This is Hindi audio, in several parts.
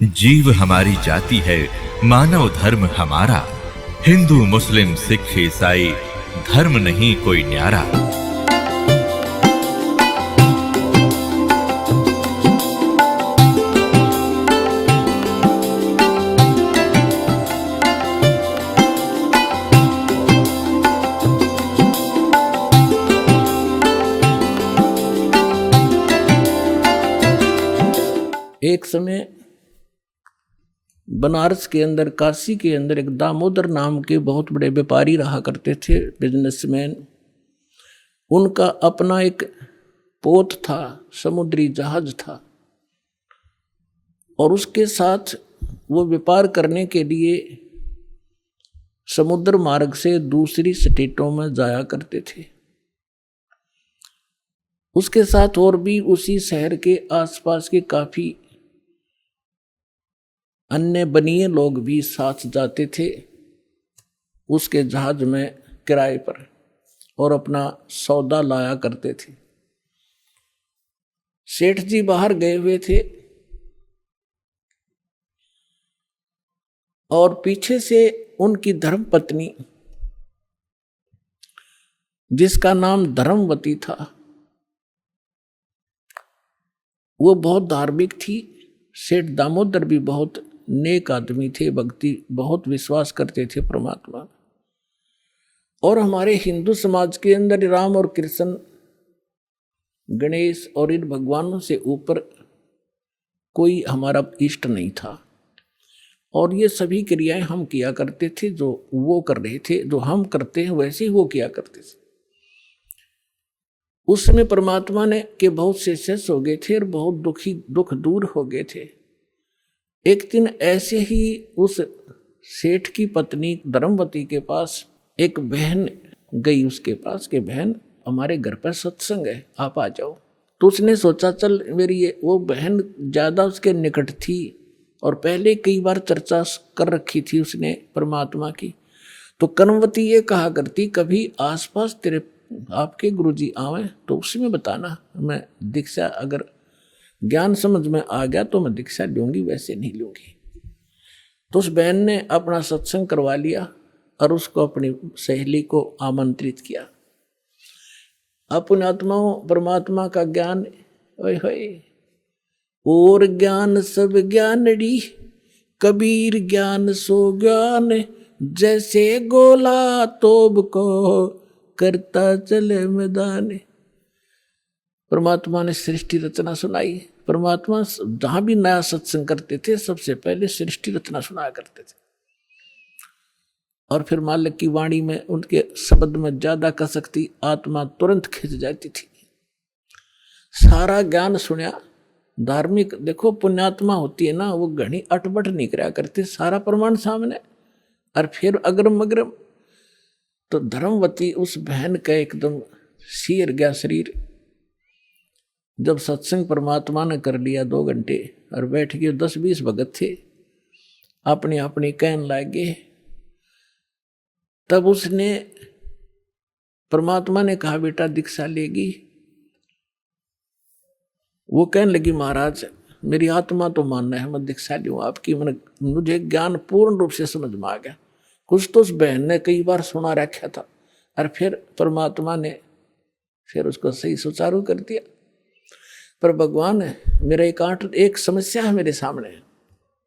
जीव हमारी जाति है, मानव धर्म हमारा। हिंदू मुस्लिम सिख ईसाई धर्म नहीं कोई न्यारा। एक समय बनारस के अंदर, काशी के अंदर एक दामोदर नाम के बहुत बड़े व्यापारी रहा करते थे, बिजनेसमैन। उनका अपना एक पोत था, समुद्री जहाज था, और उसके साथ वो व्यापार करने के लिए समुद्र मार्ग से दूसरी स्टेटों में जाया करते थे। उसके साथ और भी उसी शहर के आसपास के काफी अन्य बनिए लोग भी साथ जाते थे उसके जहाज में किराए पर, और अपना सौदा लाया करते थे। सेठ जी बाहर गए हुए थे और पीछे से उनकी धर्मपत्नी, जिसका नाम धर्मवती था, वो बहुत धार्मिक थी। सेठ दामोदर भी बहुत नेक आदमी थे, भक्ति, बहुत विश्वास करते थे परमात्मा। और हमारे हिंदू समाज के अंदर राम और कृष्ण, गणेश और इन भगवानों से ऊपर कोई हमारा इष्ट नहीं था। और ये सभी क्रियाएं हम किया करते थे, जो वो कर रहे थे, जो हम करते हैं वैसे ही वो किया करते थे। उस समय परमात्मा ने के बहुत से शिष्य हो गए थे और बहुत दुख दूर हो गए थे। एक दिन ऐसे ही उस सेठ की पत्नी धर्मवती के पास एक बहन गई, उसके पास कि बहन, हमारे घर पर सत्संग है, आप आ जाओ। तो उसने सोचा चल मेरी वो बहन ज़्यादा उसके निकट थी और पहले कई बार चर्चा कर रखी थी उसने परमात्मा की। तो कर्मवती ये कहा करती, कभी आसपास तेरे आपके गुरुजी आवे तो उसमें बताना, मैं दीक्षा अगर ज्ञान समझ में आ गया तो मैं दीक्षा लूंगी, वैसे नहीं लूंगी। तो उस बहन ने अपना सत्संग करवा लिया और उसको अपनी सहेली को आमंत्रित किया। अपने आत्माओं परमात्मा का ज्ञान, ओए होए, और ज्ञान सब ज्ञानड़ी, कबीर ज्ञान सो ज्ञान, जैसे गोला तोब को करता चले मैदान। परमात्मा ने सृष्टि रचना सुनाई। परमात्मा जहां भी नया सत्संग करते थे सबसे पहले सृष्टि रचना सुनाया करते थे, और फिर मालिक की वाणी में उनके शब्द में ज्यादा कसक थी, आत्मा तुरंत खिंच जाती थी। सारा ज्ञान सुना। धार्मिक देखो, पुण्यात्मा होती है ना, वो घनी अटपट नहीं कराया करते, सारा प्रमाण सामने, और फिर अग्रम अग्रम। तो धर्मवती उस बहन का एकदम सिर गया शरीर। जब सत्संग परमात्मा ने कर लिया 2 घंटे और बैठ गए, 10-20 भगत थे, अपनी अपनी कहने लगे। तब उसने, परमात्मा ने कहा बेटा दीक्षा लेगी। वो कहने लगी महाराज मेरी आत्मा तो मानना है, मैं दीक्षा लूँ आपकी, मुझे ज्ञान पूर्ण रूप से समझ में आ गया। कुछ तो उस बहन ने कई बार सुना रखा था, और फिर परमात्मा ने फिर उसको सही सुचारू कर दिया। पर भगवान मेरा एक समस्या है मेरे सामने।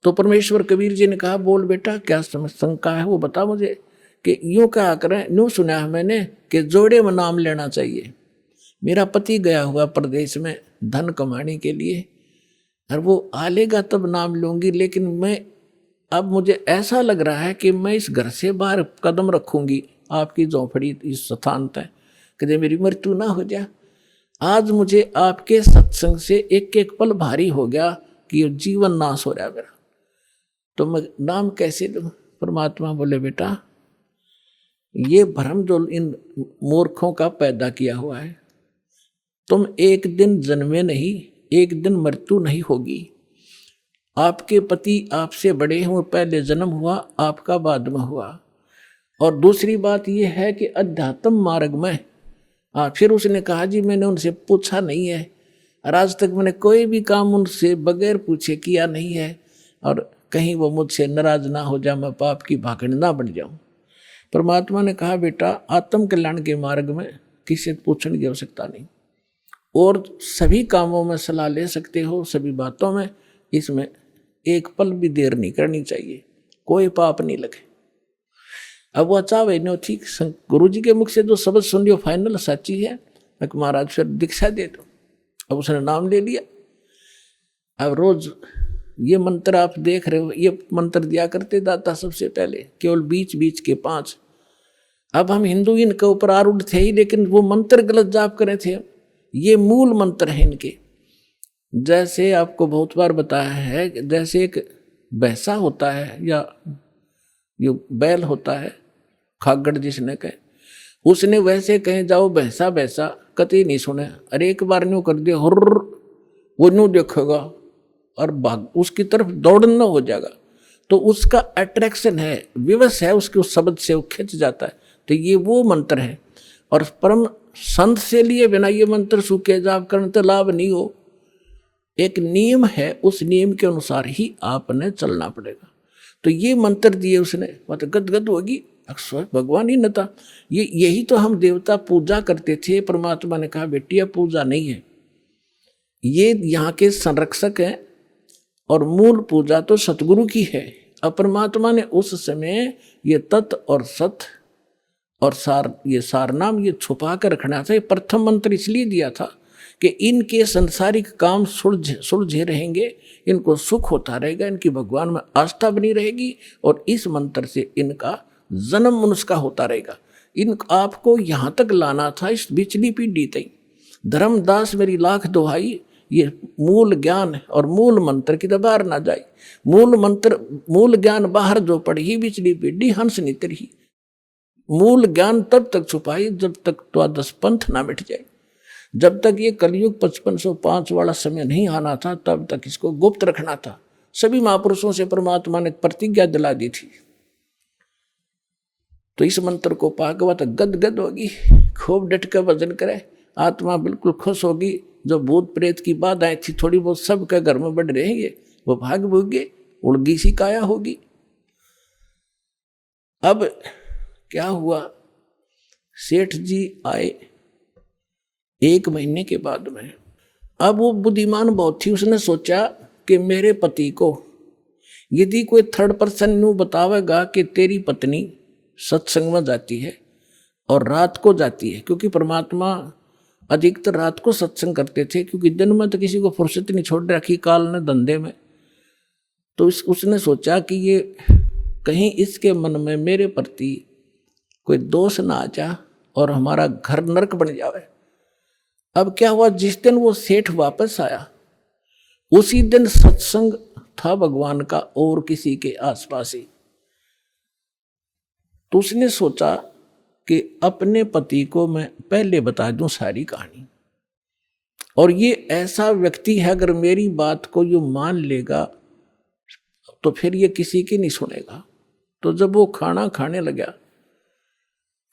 तो परमेश्वर कबीर जी ने कहा बोल बेटा क्या शंका है वो बता मुझे। कि यूँ कहा करें, यूँ सुना है मैंने कि जोड़े में नाम लेना चाहिए। मेरा पति गया हुआ प्रदेश में धन कमाने के लिए, और वो आ लेगा तब नाम लूंगी, लेकिन मैं अब मुझे ऐसा लग रहा है कि मैं इस घर से बाहर कदम रखूंगी आपकी झोंपड़ी इस स्थान तक, कि मेरी मृत्यु ना हो जाए। आज मुझे आपके सत्संग से एक एक पल भारी हो गया कि जीवन नाश हो रहा है मेरा, तो मैं नाम कैसे लूं। परमात्मा बोले बेटा ये भ्रम जो इन मूर्खों का पैदा किया हुआ है, तुम एक दिन जन्मे नहीं, एक दिन मृत्यु नहीं होगी। आपके पति आपसे बड़े हैं, पहले जन्म हुआ आपका बाद में हुआ। और दूसरी बात यह है कि अध्यात्म मार्ग में फिर उसने कहा जी मैंने उनसे पूछा नहीं है, और आज तक मैंने कोई भी काम उनसे बगैर पूछे किया नहीं है। और कहीं वो मुझसे नाराज ना हो जाए, मैं पाप की भागड़ ना बन जाऊं। परमात्मा ने कहा बेटा आत्म कल्याण के मार्ग में किसी से पूछने की आवश्यकता नहीं, और सभी कामों में सलाह ले सकते हो, सभी बातों में, इसमें एक पल भी देर नहीं करनी चाहिए, कोई पाप नहीं लगे। अब वो चाहे नहीं ठीक, गुरु जी के मुख से जो शब्द सुन लियो फाइनल सच्ची है, मैं महाराज फिर दीक्षा दे दो। अब उसने नाम ले लिया। अब रोज ये मंत्र आप देख रहे हो, ये मंत्र दिया करते दाता सबसे पहले, केवल बीच बीच के 5। अब हम हिंदू इनके ऊपर आरूढ़ थे ही, लेकिन वो मंत्र गलत जाप करे थे। ये मूल मंत्र हैं इनके। जैसे आपको बहुत बार बताया है, जैसे एक भैंसा होता है या ये बैल होता है, खागड़ जिसने कहे, उसने वैसे कहे जाओ भैंसा भैंसा, कतई नहीं सुने। अरे एक बार न्यू कर दिया हुर्र, वो न्यू देखेगा और भाग उसकी तरफ दौड़ना हो जाएगा। तो उसका अट्रैक्शन है, विवश है उसके उस शब्द से, वो खिंच जाता है। तो ये वो मंत्र है। और परम संत से लिए बिना ये मंत्र सूखे जाप करने तो लाभ नहीं हो। एक नियम है, उस नियम के अनुसार ही आपने चलना पड़ेगा। तो ये मंत्र दिए उसने, बात गदगद होगी, अक्सर भगवान ही न था। यही तो हम देवता पूजा करते थे। परमात्मा ने कहा बेटिया पूजा नहीं है, ये यहाँ के संरक्षक हैं, और मूल पूजा तो सतगुरु की है। अब परमात्मा ने उस समय ये तत् और सत और सार, ये सार नाम ये छुपा कर रखना था। ये प्रथम मंत्र इसलिए दिया था कि इनके संसारिक काम सुलझे रहेंगे, इनको सुख होता रहेगा, इनकी भगवान में आस्था बनी रहेगी, और इस मंत्र से इनका जन्म मनुष्य का होता रहेगा। इन आपको यहाँ तक लाना था, इस बिचली पीढ़ी तक। धर्मदास मेरी लाख दुहाई, ये मूल ज्ञान और मूल मंत्र की तो बाहर ना जाए। मूल मंत्र मूल ज्ञान बाहर जो पढ़ी, बिचली पीढ़ी हंस नितर ही। मूल ज्ञान तब तक छुपाई जब तक द्वादश पंथ ना मिट जाए। जब तक ये कलयुग 5505 वाला समय नहीं आना था, तब तक इसको गुप्त रखना था। सभी महापुरुषों से परमात्मा ने प्रतिज्ञा दिला दी थी। तो इस मंत्र को पागवत गदगद होगी, खूब डट कर भजन करे, आत्मा बिल्कुल खुश होगी। जो भूत प्रेत की बाधाएं थी थोड़ी बहुत सबके घर में बढ़ रहेंगे, वो भाग भूगे, उड़गी सी काया होगी। अब क्या हुआ, सेठ जी आए 1 महीने के बाद में। अब वो बुद्धिमान बहुत थी, उसने सोचा कि मेरे पति को यदि कोई थर्ड पर्सन न्यू बतावेगा कि तेरी पत्नी सत्संग में जाती है और रात को जाती है, क्योंकि परमात्मा अधिकतर रात को सत्संग करते थे, क्योंकि दिन में तो किसी को फुर्सत नहीं छोड़ रखी काल ने धंधे में। तो उसने सोचा कि ये कहीं इसके मन में मेरे प्रति कोई दोष ना आ जा और हमारा घर नरक बन जावे। अब क्या हुआ, जिस दिन वो सेठ वापस आया उसी दिन सत्संग था भगवान का और किसी के आसपास ही। तो उसने सोचा कि अपने पति को मैं पहले बता दूं सारी कहानी, और ये ऐसा व्यक्ति है अगर मेरी बात को ये मान लेगा तो फिर ये किसी की नहीं सुनेगा। तो जब वो खाना खाने लगा,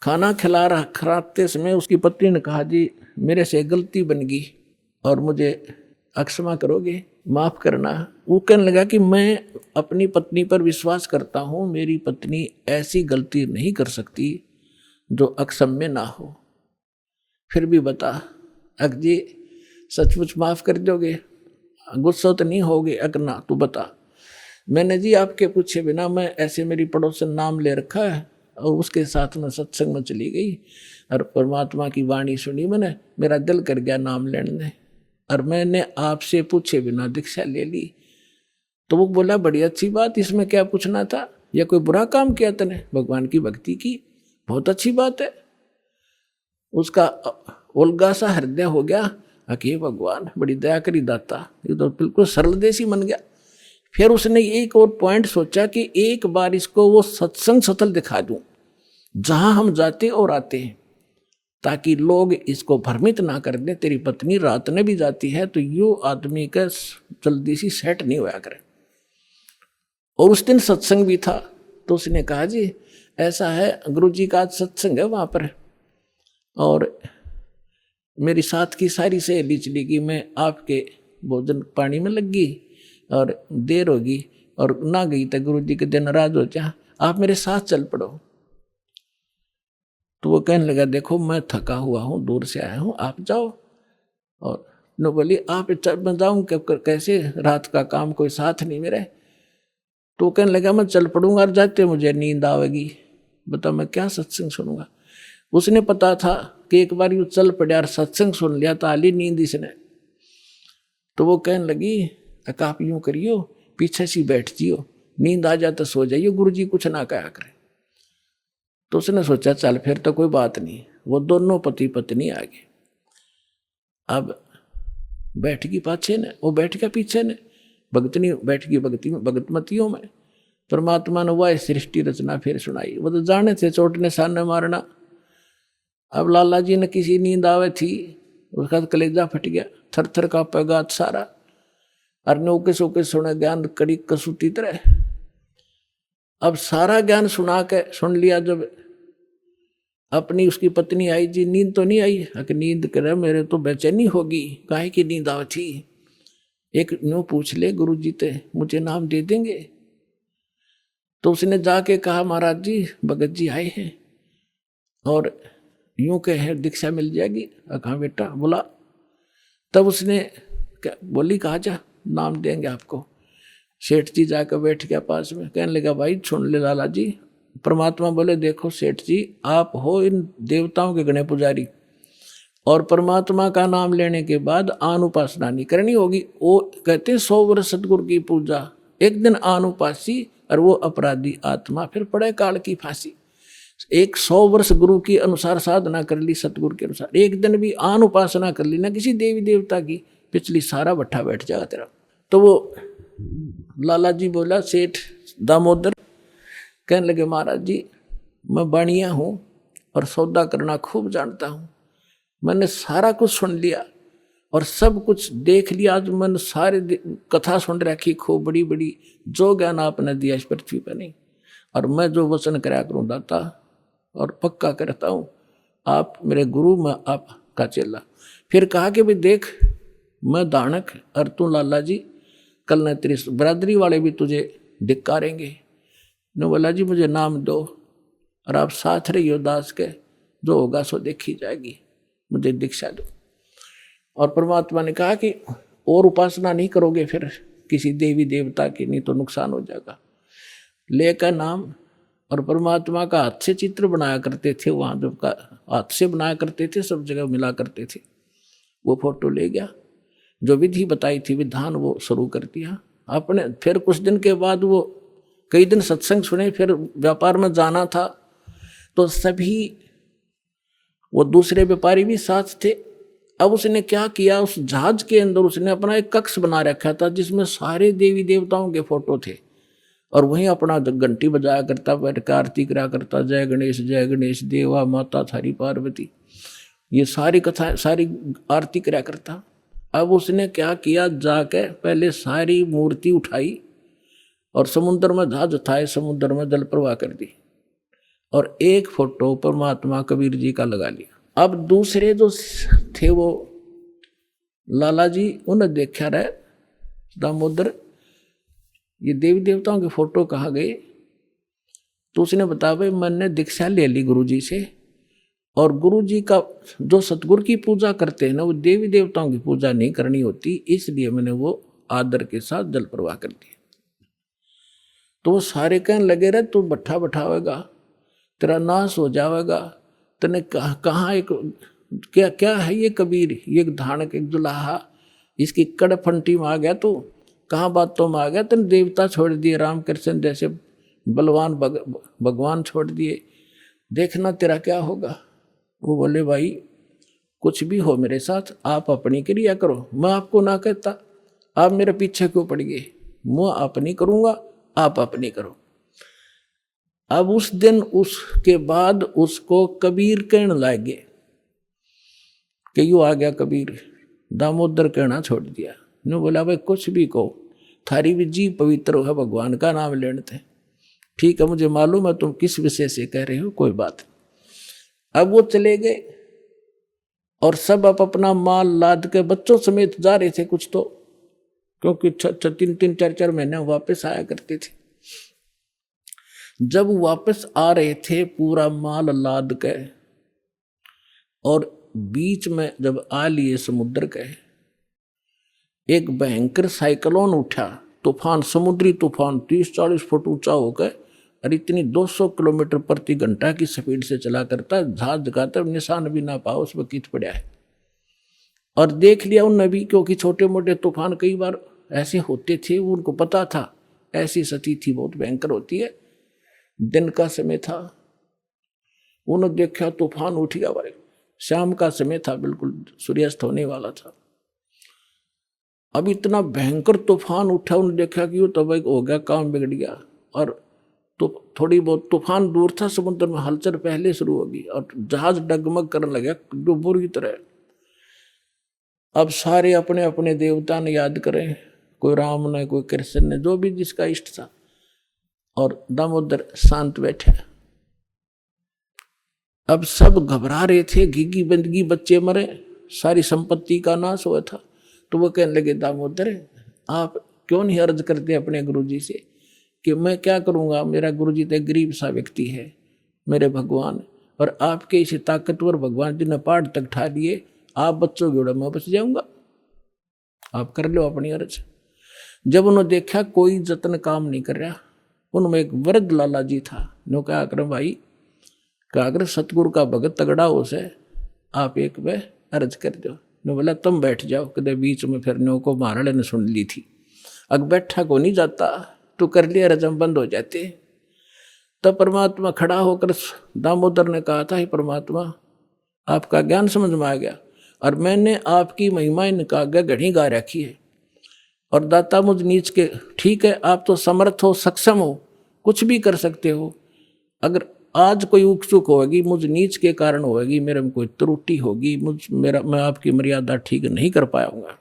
खाना खिलाते समय उसकी पत्नी ने कहा जी मेरे से गलती बन गई और मुझे क्षमा करोगे, माफ करना। वो कहने लगा कि मैं अपनी पत्नी पर विश्वास करता हूँ, मेरी पत्नी ऐसी गलती नहीं कर सकती जो अक्षम्य ना हो। फिर भी बता अक जी सचमुच माफ कर दोगे, गुस्सा तो नहीं होगे? अक ना, तू बता। मैंने जी आपके पूछे बिना, मैं ऐसे मेरी पड़ोसन नाम ले रखा है और उसके साथ में सत्संग में चली गई और परमात्मा की वाणी सुनी मैंने, मेरा दिल कर गया नाम लेने, और मैंने आपसे पूछे बिना दीक्षा ले ली। तो वो बोला बड़ी अच्छी बात, इसमें क्या पूछना था, या कोई बुरा काम किया तूने? भगवान की भक्ति की, बहुत अच्छी बात है। उसका उल्गा सा हृदय हो गया, अके भगवान बड़ी दया करी दाता, ये तो बिल्कुल सरल देसी बन गया। फिर उसने एक और पॉइंट सोचा कि एक बार इसको वो सत्संग स्थल दिखा दूं जहां हम जाते और आते हैं, ताकि लोग इसको भ्रमित ना कर दें तेरी पत्नी रात में भी जाती है, तो यो आदमी का जल्दी सी सेट नहीं होया करे। और उस दिन सत्संग भी था। तो उसने कहा जी ऐसा है, गुरु जी का आज सत्संग है वहाँ पर, और मेरी साथ की सारी सहेली चली गई, मैं आपके भोजन पानी में लग गई और देर होगी, और ना गई तो गुरु जी के दिन नाराज हो जा, आप मेरे साथ चल पड़ो। तो वो कहने लगा देखो मैं थका हुआ हूँ, दूर से आया हूँ, आप जाओ। और नो बोली आप मैं जाऊँ कैसे, रात का काम, कोई साथ नहीं मेरे। तो कहने लगा मैं चल पड़ूंगा और जाते मुझे नींद आवेगी, बता मैं क्या सत्संग सुनूंगा। उसने पता था कि एक बार यूँ चल पड़ा और सत्संग सुन लिया तो आली नींद इसने। तो वो कहने लगी आप यूँ करियो, पीछे से बैठ जियो, नींद आ जाए तो सो जाइयो, गुरु जी कुछ ना कहा करे। तो उसने सोचा चल फिर तो कोई बात नहीं। वो दोनों पति पत्नी आ गए। अब बैठ गई पाछे ने, वो बैठ गया पीछे ने, भगतनी बैठ गई भगतमतियों में। परमात्मा ने वह सृष्टि रचना फिर सुनाई। वो तो जाने थे चोट ने सामने मारना। अब लाला जी ने किसी नींद आवे थी, उसका कलेजा फट गया, थर थर कांपे गात सारा। और नौके सोके सुने ज्ञान कड़ी कसूती तरह। अब सारा ज्ञान सुना के सुन लिया। जब अपनी उसकी पत्नी आई, जी नींद तो नहीं आई? कि नींद करे मेरे तो बेचैनी होगी, काहे की नींद आवे थी? एक न्यू पूछ ले गुरु जी ते, मुझे नाम दे देंगे? तो उसने जाके कहा महाराज जी भगत जी आए हैं और यूं कहे दीक्षा मिल जाएगी। कहा बेटा बोला। तब उसने बोली कहा जा नाम देंगे आपको। सेठ जी जाकर बैठ गया पास में, कहने लगा भाई सुन ले लाला जी। परमात्मा बोले देखो सेठ जी आप हो इन देवताओं के गणे पुजारी, और परमात्मा का नाम लेने के बाद आन उपासना नहीं करनी होगी। वो कहते हैं 100 वर्ष सतगुरु की पूजा, एक दिन आन उपासी और वो अपराधी आत्मा फिर पड़े काल की फांसी। 100 वर्ष गुरु की अनुसार साधना कर ली, सतगुरु के अनुसार, एक दिन भी आन उपासना कर ली ना किसी देवी देवता की, पिछली सारा भट्ठा बैठ जाएगा तेरा। तो वो लाला जी बोला सेठ दामोदर, कहने लगे महाराज जी मैं बाणिया हूँ और सौदा करना खूब जानता हूँ, मैंने सारा कुछ सुन लिया और सब कुछ देख लिया। आज मैंने सारे कथा सुन रखी खूब बड़ी बड़ी, जो ज्ञान आपने दिया इस पृथ्वी पर नहीं। और मैं जो वचन कराया करूँ दाता, और पक्का करता हूँ आप मेरे गुरु, मैं आपका चेला। फिर कहा कि भी देख मैं दानक और तू लाला जी, कल न तेरी बरादरी वाले भी तुझे धिक्कारेंगे। ने बोला जी मुझे नाम दो और आप साथ रहियो दास के, जो होगा सो देखी जाएगी, मुझे दीक्षा दो। और परमात्मा ने कहा कि और उपासना नहीं करोगे फिर किसी देवी देवता की, नहीं तो नुकसान हो जाएगा। लेकर नाम, और परमात्मा का हाथ से चित्र बनाया करते थे वहाँ, जब का हाथ से बनाया करते थे, सब जगह मिला करते थे। वो फोटो ले गया, जो विधि बताई थी विधान वो शुरू कर दिया आपने। फिर कुछ दिन के बाद वो कई दिन सत्संग सुने, फिर व्यापार में जाना था तो सभी वो दूसरे व्यापारी भी साथ थे। अब उसने क्या किया, उस जहाज के अंदर उसने अपना एक कक्ष बना रखा था जिसमें सारे देवी देवताओं के फोटो थे, और वहीं अपना घंटी बजाया करता, बैठ कर आरती करा करता, जय गणेश देवा माता थारी पार्वती, ये सारी कथा सारी आरती करा करता। अब उसने क्या किया, जाके पहले सारी मूर्ति उठाई और समुद्र में जहाज उठाए, समुद्र में जल प्रवाह कर दी, और एक फोटो परमात्मा कबीर जी का लगा लिया। अब दूसरे जो थे वो लाला जी, उन्हें देखा रहे दामोदर ये देवी देवताओं के फोटो कहाँ गए? तो उसने बताया भाई मैंने दीक्षा ले ली गुरु जी से, और गुरु जी का जो सतगुरु की पूजा करते हैं ना, वो देवी देवताओं की पूजा नहीं करनी होती, इसलिए मैंने वो आदर के साथ जल प्रवाह कर दिया। तो वो सारे कहने लगे रहे तू भट्ठा बैठावेगा, तेरा नाश हो जाएगा, तने कहाँ एक क्या क्या है ये कबीर, ये धानक एक दुलाहा, इसकी कड़फंटी में आ गया तू, कहाँ बातों में आ गया, तने देवता छोड़ दिए, राम कृष्ण जैसे बलवान भगवान छोड़ दिए, देखना तेरा क्या होगा। वो बोले भाई कुछ भी हो मेरे साथ, आप अपनी क्रिया करो, मैं आपको ना कहता, आप मेरे पीछे क्यों पड़ गए, मैं अपनी करूँगा, आप अपनी करो। अब उस दिन उसके बाद उसको कबीर कहने लगे कि यू आ गया कबीर, दामोदर कहना छोड़ दिया। ने बोला भाई कुछ भी कहो, थारी भी जी पवित्र है, भगवान का नाम लेने थे, ठीक है मुझे मालूम है तुम किस विषय से कह रहे हो, कोई बात नहीं। अब वो चले गए और सब अपना माल लाद के बच्चों समेत जा रहे थे कुछ तो, क्योंकि 3-3 4-4 महीने वापस आया करते थे। जब वापस आ रहे थे पूरा माल लाद के, और बीच में जब आ लिए समुद्र के, एक भयंकर साइक्लोन उठा, तूफान, समुद्री तूफान 30-40 फुट ऊंचा होकर, और इतनी 200 किलोमीटर प्रति घंटा की स्पीड से चला करता, जहाज दिखाता निशान भी ना पाओ उसमें कीट पड़ा है। और देख लिया उन नबी, क्योंकि छोटे मोटे तूफान कई बार ऐसे होते थे, उनको पता था ऐसी स्थिति बहुत भयंकर होती है। दिन का समय था, उन्होंने देखा तूफान उठ गया, भाई शाम का समय था, बिल्कुल सूर्यास्त होने वाला था। अब इतना भयंकर तूफान उठा, उन्होंने देखा कि वो तो भाई हो गया, काम बिगड़ गया। और तो थोड़ी बहुत तूफान दूर था, समुद्र में हलचल पहले शुरू होगी और जहाज डगमग करने लगा जो बुरी तरह। अब सारे अपने अपने देवता ने याद करें, कोई राम ने, कोई कृष्ण ने, जो भी जिसका इष्ट था, और दामोदर शांत बैठे। अब सब घबरा रहे थे, घिगी बंदगी, बच्चे मरे, सारी संपत्ति का नाश हुआ था। तो वो कहने लगे, दामोदर आप क्यों नहीं अर्ज करते अपने गुरुजी से कि मैं क्या करूँगा, मेरा गुरुजी तो गरीब सा व्यक्ति है, मेरे भगवान, और आपके इसे ताकतवर भगवान जिन्हें पहाड़ तक ठा लिए, आप बच्चों के मैं बच जाऊंगा, आप कर लो अपनी अर्ज। जब उन्होंने देखा कोई जतन काम नहीं कर रहा, उनमें एक वृद्ध लाला जी था, नो क्या कर भाई, क्या अगर सतगुरु का भगत तगड़ा हो से आप एक वे अर्ज कर दो। नो बोला तुम बैठ जाओ, कदे बीच में फिर नो को महाराज ने सुन ली थी, अग बैठा को नहीं जाता, तो कर लिया रजम बंद हो जाते। तब परमात्मा खड़ा होकर दामोदर ने कहा था, हे परमात्मा आपका ज्ञान समझ में आ गया, और मैंने आपकी महिमा इनका घड़ी गा रखी है, और दाता मुझ नीच के, ठीक है आप तो समर्थ हो, सक्षम हो, कुछ भी कर सकते हो, अगर आज कोई उकचुक होगी मुझ नीच के कारण होगी, मेरे में कोई त्रुटि होगी, मैं आपकी मर्यादा ठीक नहीं कर पाऊंगा,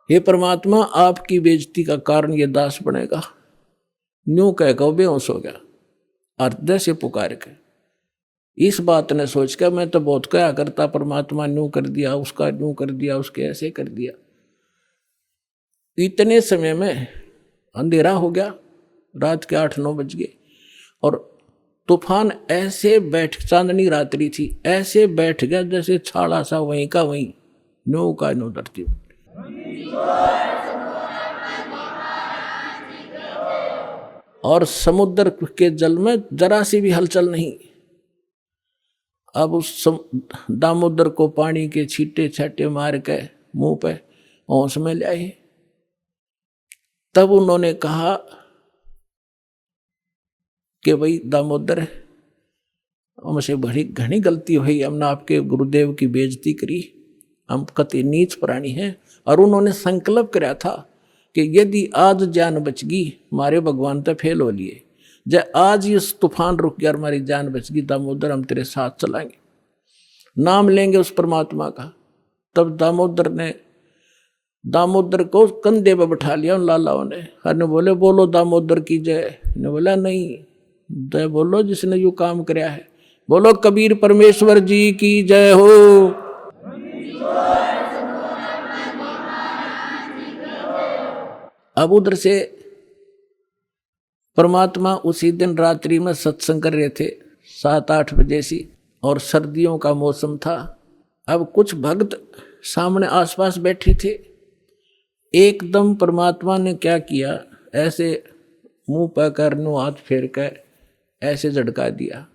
हे परमात्मा आपकी बेइज्जती का कारण ये दास बनेगा। न्यू कह के बेहोश हो गया, हृदय से पुकार के। इस बात ने सोच कर मैं तो बहुत क्या करता, परमात्मा न्यू कर दिया, उसका न्यू कर दिया, उसके ऐसे कर दिया। इतने समय में अंधेरा हो गया, रात के 8-9 बज गए, और तूफान ऐसे बैठ, चांदनी रात्रि थी, ऐसे बैठ गया जैसे छाड़ा सा वहीं का वहीं, न्यू का न्यू धरती। और समुद्र के जल में जरा सी भी हलचल नहीं। अब उस दामोदर को पानी के छींटे छाटे मार के मुंह पे होश में ले आए। तब उन्होंने कहा कि भाई दामोदर हमसे बड़ी घनी गलती हुई, हमने आपके गुरुदेव की बेइज्जती करी, हम कति नीच प्राणी हैं। और उन्होंने संकल्प कराया था कि यदि आज जान बच गई, हमारे भगवान तो फेल हो लिए, जब आज ये तूफान रुक गया, हमारी जान बच गई, दामोदर हम तेरे साथ चलाएंगे, नाम लेंगे उस परमात्मा का। तब दामोदर को कंधे पे बैठा लिया उन लालाओं ने, हर ने बोले बोलो दामोदर की जय, ने बोला नहीं, जय बोलो जिसने यो काम कराया है, बोलो कबीर परमेश्वर जी की जय हो। अब उधर से परमात्मा उसी दिन रात्रि में सत्संग कर रहे थे 7-8 बजे सी, और सर्दियों का मौसम था। अब कुछ भक्त सामने आसपास बैठे थे, एकदम परमात्मा ने क्या किया, ऐसे मुंह पर करनो हाथ फेर कर ऐसे झटका दिया,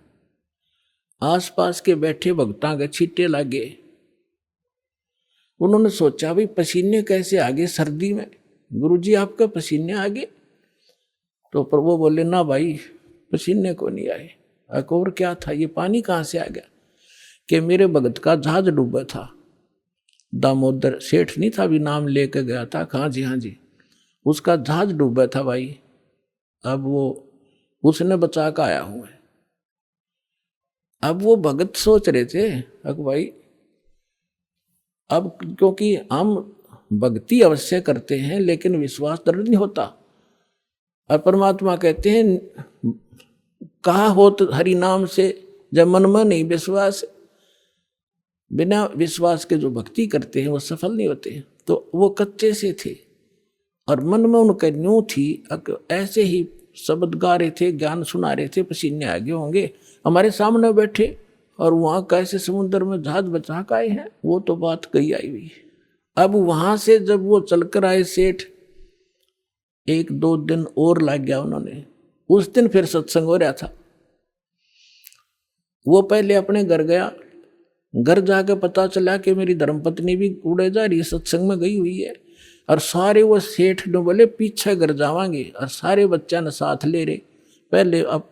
आसपास के बैठे भक्तां के छींटे लगे। उन्होंने सोचा भाई पसीने कैसे आ गए सर्दी में, गुरुजी आपका पसीने आ गए? तो प्रभु बोले ना भाई पसीने को नहीं आए। और क्या था, ये पानी कहाँ से आ गया? कि मेरे भगत का जहाज डूबा था, दामोदर सेठ नहीं था, भी नाम लेके गया था, हाँ जी, उसका जहाज डूबा था भाई, अब वो उसने बचा कर आया हूँ। अब वो भगत सोच रहे थे अब भाई, अब क्योंकि हम भक्ति अवश्य करते हैं लेकिन विश्वास दृढ़ नहीं होता, और परमात्मा कहते हैं कहा हो तो हरि नाम से, जब मन में नहीं विश्वास, बिना विश्वास के जो भक्ति करते हैं वो सफल नहीं होते। तो वो कच्चे से थे और मन में उनका न्यू थी, ऐसे ही शब्द गा रहे थे, ज्ञान सुना रहे थे, पसीने आगे होंगे, हमारे सामने बैठे और वहाँ कैसे समुद्र में जहाज बचा के आए हैं, वो तो बात कही आई हुई। अब वहाँ से जब वो चलकर आए सेठ, 1-2 दिन और लग गया उन्होंने। उस दिन फिर सत्संग हो रहा था। वो पहले अपने घर गया, घर जाके पता चला कि मेरी धर्मपत्नी भी उड़े जा रही, सत्संग में गई हुई है। और सारे वो सेठ ने बोले पीछे घर जावांगे, और सारे बच्चा ने साथ ले रहे, पहले अब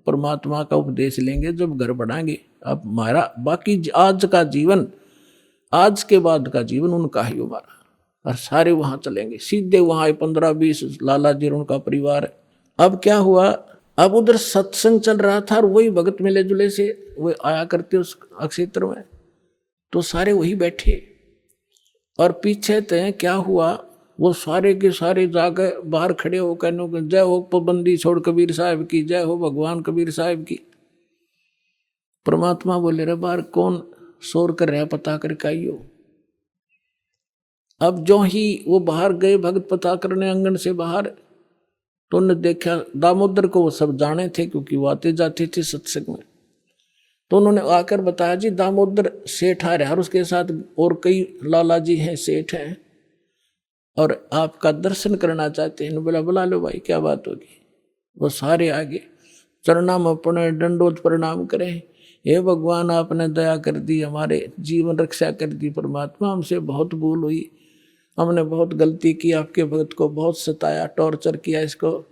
परमात्मा का उपदेश लेंगे जब घर बढ़ाएंगे। अब हमारा बाकी आज का जीवन, आज के बाद का जीवन उनका ही हमारा। और सारे वहाँ चलेंगे, सीधे वहाँ 15-20 लाला जी और उनका परिवार है। अब क्या हुआ, अब उधर सत्संग चल रहा था और वही भगत मिले जुले से वो आया करते उस क्षेत्र में, तो सारे वही बैठे। और पीछे तय क्या हुआ, वो सारे के सारे जाकर बाहर खड़े हो कहने जय हो पाबंदी छोड़ कबीर साहब की, जय हो भगवान कबीर साहब की। परमात्मा बोले रे बाहर कौन शोर कर रहा, पता करके आइयो। अब जो ही वो बाहर गए भगत पता करने आंगन से बाहर, तो उन्होंने देखा दामोदर को, वो सब जाने थे क्योंकि वो आते जाते थे सत्संग में। तो उन्होंने आकर बताया जी दामोदर सेठ आ रहा है और उसके साथ और कई लाला जी हैं, सेठ हैं, और आपका दर्शन करना चाहते हैं। बोला बुला लो भाई, क्या बात होगी। वो सारे आगे चरणा में पड़े, दंडोत प्रणाम करें, हे भगवान आपने दया कर दी, हमारे जीवन रक्षा कर दी। परमात्मा हमसे बहुत भूल हुई, हमने बहुत गलती की, आपके भक्त को बहुत सताया, टॉर्चर किया, इसको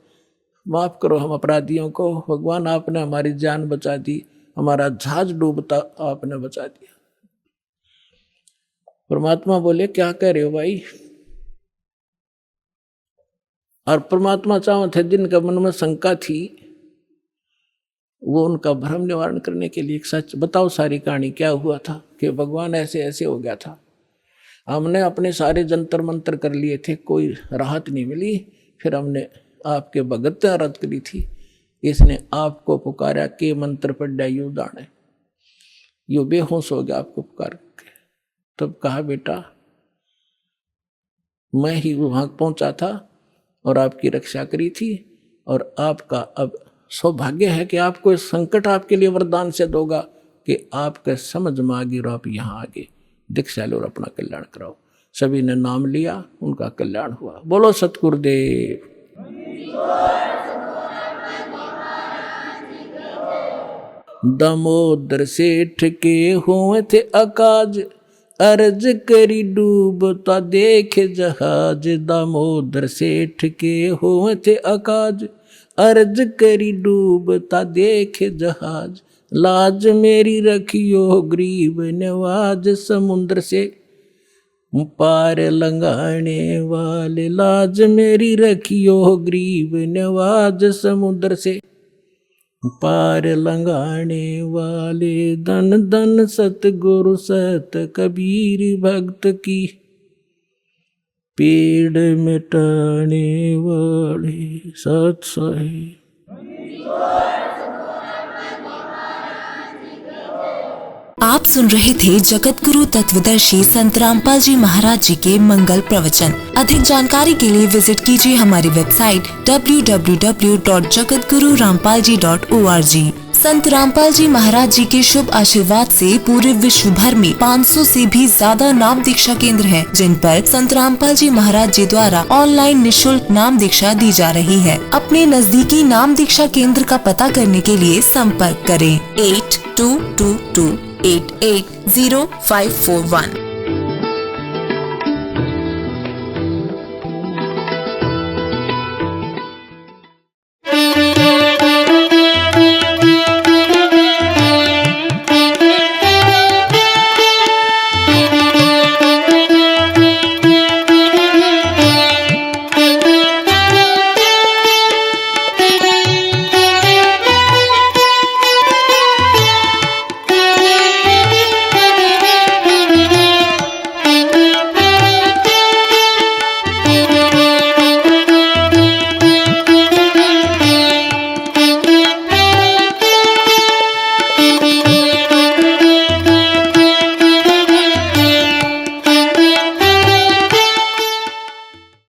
माफ़ करो हम अपराधियों को। भगवान आपने हमारी जान बचा दी, हमारा जहाज डूबता आपने बचा दिया। परमात्मा बोले क्या कह रहे हो भाई। और परमात्मा चाहते थे जिनका मन में शंका थी, वो उनका भ्रम निवारण करने के लिए एक सच बताओ, सारी कहानी क्या हुआ था कि भगवान ऐसे ऐसे हो गया था। हमने अपने सारे जंतर मंत्र कर लिए थे, कोई राहत नहीं मिली। फिर हमने आपके भगत आराध करी थी, इसने आपको पुकारा के मंत्र पढ़ा यू दाने, यू बेहोश हो गया आपको पुकार के। तब कहा बेटा मैं ही वहां पहुंचा था और आपकी रक्षा करी थी, और आपका अब सौभाग्य है कि आपको इस संकट आपके लिए वरदान से दोगा कि आपके समझ में आगे और आप यहाँ आगे दीक्षा लो और अपना कल्याण कराओ। सभी ने नाम लिया, उनका कल्याण हुआ। बोलो सतगुरुदेव। दामोदर सेठ के हुए थे अकाज, अर्ज करी डूबता देखे जहाज। दामोदर सेठ के हुए थे अकाज, अर्ज करी डूबता देखे जहाज। लाज मेरी रखियो गरीब नवाज, समुद्र से पार लंघाने वाले। लाज मेरी रखियो गरीब नवाज, समुद्र से पार लंघाने वाले। धन धन सतगुरु सत कबीर भक्त की, पीड़ मिटाने वाले सत साहिब। आप सुन रहे थे जगत गुरु तत्वदर्शी संत रामपाल जी महाराज जी के मंगल प्रवचन। अधिक जानकारी के लिए विजिट कीजिए हमारी वेबसाइट www.jagatgururampalji.org। संत रामपाल जी महाराज जी के शुभ आशीर्वाद से पूरे विश्व भर में 500 से भी ज्यादा नाम दीक्षा केंद्र हैं, जिन पर संत रामपाल जी महाराज जी द्वारा ऑनलाइन निशुल्क नाम दीक्षा दी जा रही है। अपने नजदीकी नाम दीक्षा केंद्र का पता करने के लिए संपर्क करें 8222880541।